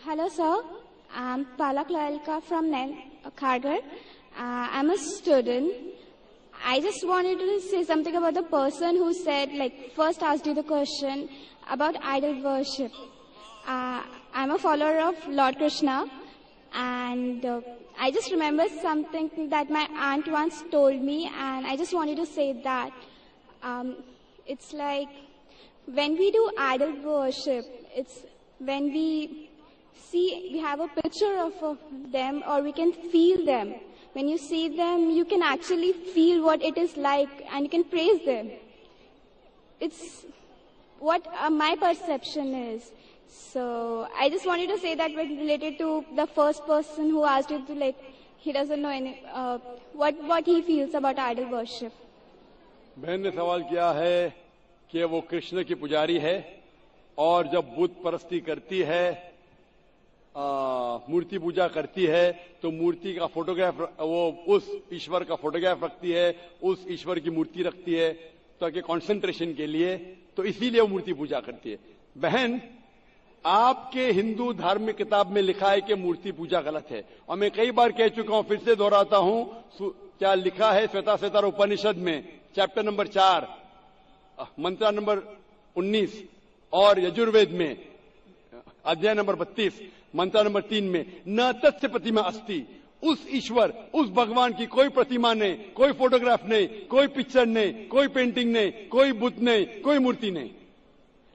Hello, sir. I'm Palak Lalka from Kharghar. I'm a student. I just wanted to say something about the person who said, first asked you the question about idol worship. I'm a follower of Lord Krishna, and I just remember something that my aunt once told me, and I just wanted to say that it's like when we do idol worship, it's when we have a picture of them, or we can feel them. When you see them, you can actually feel what it is like, and you can praise them. It's what my perception is. So I just wanted to say that related to the first person who asked you to he doesn't know what he feels about idol worship. बहन ने सवाल किया है कि वो कृष्ण की पुजारी है और जब बुत परस्ती करती है, मूर्ति पूजा करती है, तो मूर्ति का फोटोग्राफ, वो उस ईश्वर का फोटोग्राफ रखती है, उस ईश्वर की मूर्ति रखती है ताकि कंसंट्रेशन के लिए, तो इसीलिए वो मूर्ति पूजा करती है। बहन, आपके हिंदू धार्मिक किताब में लिखा है कि मूर्ति पूजा गलत है, और मैं कई बार कह चुका हूं, फिर से दोहराता हूं, क्या लिखा है श्वेताश्वेतर उपनिषद में चैप्टर नंबर 4 मंत्र नंबर 19 और यजुर्वेद में अध्याय नंबर 32 मंत्र नंबर 3 में, न तस्य प्रतिमा अस्ति, उस ईश्वर, उस भगवान की कोई प्रतिमा नहीं, कोई फोटोग्राफ नहीं, कोई पिक्चर नहीं, कोई पेंटिंग नहीं, कोई बुत नहीं, कोई मूर्ति नहीं।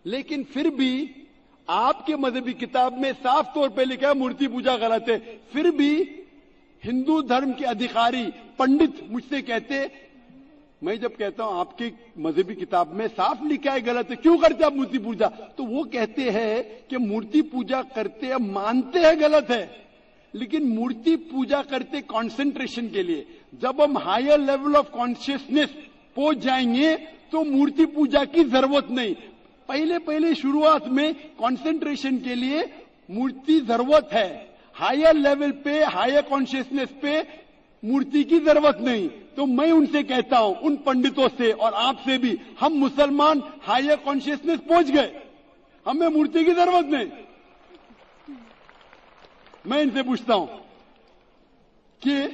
लेकिन फिर भी आपके मजहबी किताब में साफ तौर पे लिखा है मूर्ति पूजा गलत है। फिर भी हिंदू धर्म के अधिकारी पंडित मुझसे कहते, मैं जब कहता हूं आपकी मजहबी किताब में साफ लिखा है गलत है, क्यों करते आप मूर्ति पूजा, तो वो कहते हैं कि मूर्ति पूजा करते हैं, मानते हैं गलत है, लेकिन मूर्ति पूजा करते कंसंट्रेशन के लिए। जब हम हायर लेवल ऑफ कॉन्शियसनेस पहुंच जाएंगे तो मूर्ति पूजा की जरूरत नहीं। पहले शुरुआत में कंसंट्रेशन के लिए मूर्ति जरूरत है, हायर लेवल पे, हायर कॉन्शियसनेस पे मूर्ति की जरूरत नहीं। तो मैं उनसे कहता हूं, उन पंडितों से और आपसे भी, हम मुसलमान हायर कॉन्शियसनेस पहुंच गए, हमें मूर्ति की जरूरत नहीं। मैं इनसे पूछता हूं कि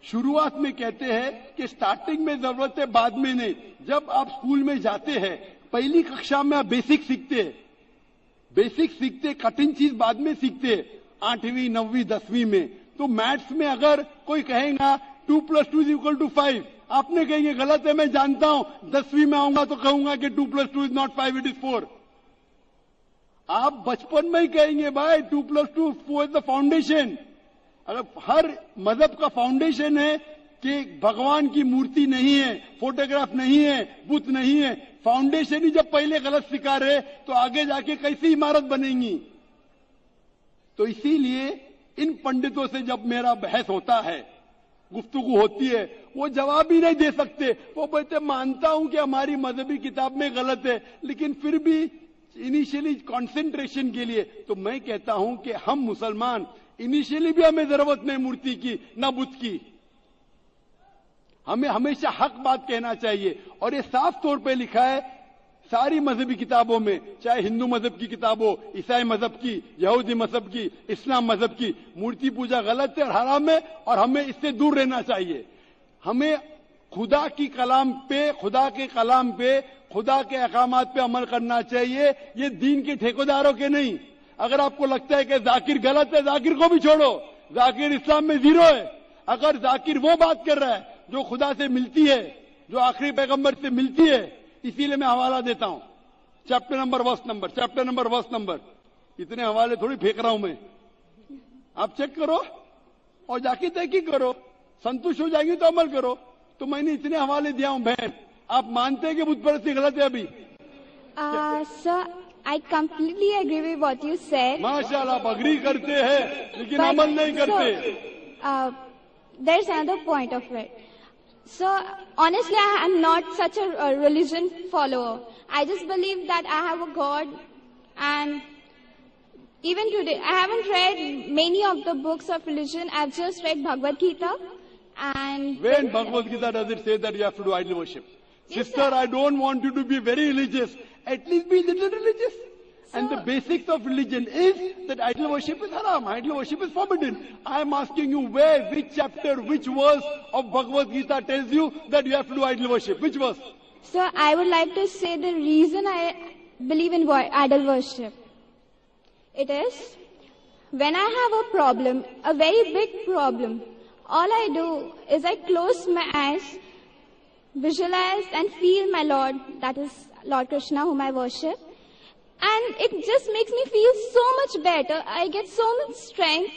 शुरुआत में कहते हैं कि स्टार्टिंग में जरूरत है, बाद में नहीं। जब आप स्कूल में जाते हैं, पहली कक्षा में आप बेसिक सीखते, कठिन चीज बाद में सीखते, 8वीं 9वीं 10वीं में। तो मैथ्स में अगर कोई कहेगा 2 + 2 = 5, आपने कहेंगे गलत है, मैं जानता हूं, 10वीं में आऊंगा तो कहूंगा कि 2 + 2 is not 5, it is 4। आप बचपन में ही कहेंगे भाई 2 + 2 4 is the foundation। अगर हर मजहब का फाउंडेशन है कि भगवान की मूर्ति नहीं है, फोटोग्राफ नहीं है, बुत नहीं है, फाउंडेशन ही जब पहले गलत सिखा रहे तो आगे जाके कैसी इमारत बनेगी। तो इसीलिए इन पंडितों से जब मेरा बहस होता है, गुफ्तगू होती है, वो जवाब ही नहीं दे सकते। वो बोलते मानता हूं कि हमारी मजहबी किताब में गलत है, लेकिन फिर भी इनिशियली कंसंट्रेशन के लिए। तो मैं कहता हूं कि हम मुसलमान इनिशियली भी हमें जरूरत नहीं मूर्ति की, न बुत की। हमें हमेशा हक बात कहना चाहिए, और ये साफ तौर पे लिखा है सारी मजहबी किताबों में, चाहे हिंदू मजहब की किताब हो, ईसाई मजहब की, यहूदी मजहब की, इस्लाम मजहब की। मूर्ति पूजा गलत है और हराम है, और हमें इससे दूर रहना चाहिए। हमें खुदा के कलाम पे, खुदा के अहकामात पे अमल करना चाहिए, ये दीन के ठेकेदारों के नहीं। अगर आपको लगता है कि जाकिर गलत है, जाकिर को भी छोड़ो, जाकिर इस्लाम में 0 है। अगर जाकिर वो बात कर रहा है जो खुदा से मिलती है, जो आखिरी पैगंबर से मिलती है, इसीलिए मैं हवाला देता हूं, चैप्टर नंबर वर्स नंबर। इतने हवाले थोड़ी फेंक रहा हूं मैं, आप चेक करो और जाके तहकीक करो, संतुष्ट हो जाएंगे तो अमल करो। तो मैंने इतने हवाले दिया हूं। बहन, आप मानते हैं कि बुत परस्ती गलत है अभी? Sir, I completely agree with what you said. माशाल्लाह, आप अग्री करते हैं लेकिन अमल नहीं करते। There's another point of it. So, honestly, I am not such a religion follower. I just believe that I have a God, and even today, I haven't read many of the books of religion. I've just read Bhagavad Gita. And when Bhagavad Gita does it say that you have to do idol worship? Yes, sister, sir. I don't want you to be very religious. At least be a little religious. And the basics of religion is that idol worship is haram, idol worship is forbidden. I am asking you where, which chapter, which verse of Bhagavad Gita tells you that you have to do idol worship? Which verse? So I would like to say the reason I believe in idol worship. It is, when I have a problem, a very big problem, all I do is I close my eyes, visualize and feel my Lord, that is Lord Krishna whom I worship. And it just makes me feel so much better. I get so much strength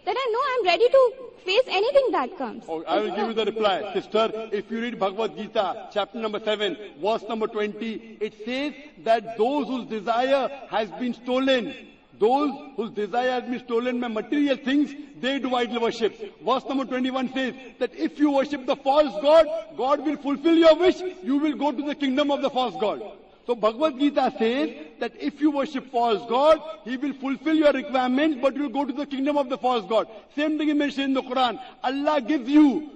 that I know I'm ready to face anything that comes. Oh, I will give you the reply. Sister, if you read Bhagavad Gita, chapter number 7, verse number 20, it says that those whose desire has been stolen, those whose desire has been stolen by material things, they do idol worship. Verse number 21 says that if you worship the false god, God will fulfill your wish, you will go to the kingdom of the false god. So Bhagavad Gita says that if you worship false god, he will fulfill your requirements, but you will go to the kingdom of the false god. Same thing is mentioned in the Quran. Allah gives you,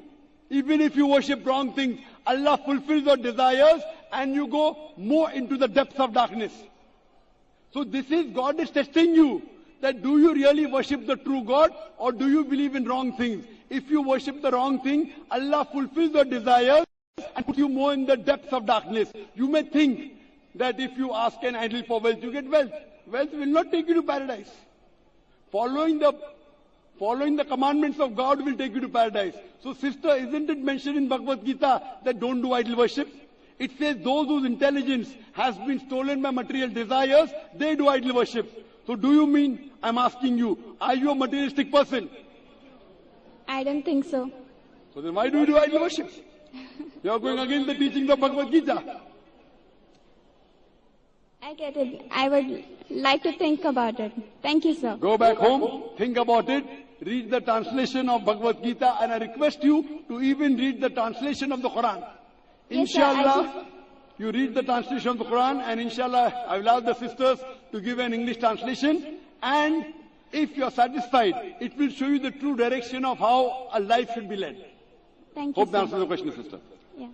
even if you worship wrong things, Allah fulfills your desires and you go more into the depths of darkness. So this is, God is testing you, that do you really worship the true God or do you believe in wrong things? If you worship the wrong thing, Allah fulfills your desires and puts you more in the depths of darkness. You may think that if you ask an idol for wealth, you get wealth. Wealth will not take you to paradise. Following the commandments of God will take you to paradise. So sister, isn't it mentioned in Bhagavad Gita that don't do idol worship? It says those whose intelligence has been stolen by material desires, they do idol worship. So do you mean, I'm asking you, are you a materialistic person? I don't think so. So then why do you do idol worship? You are going against the teachings of Bhagavad Gita. I get it. I would like to think about it. Thank you, sir. Go back home, think about it, read the translation of Bhagavad Gita, and I request you to even read the translation of the Quran. Yes, Inshallah, you read the translation of the Quran, and inshallah, I will ask the sisters to give an English translation. And if you are satisfied, it will show you the true direction of how a life should be led. Thank you, Hope that sir. answers the question, sister. Yeah.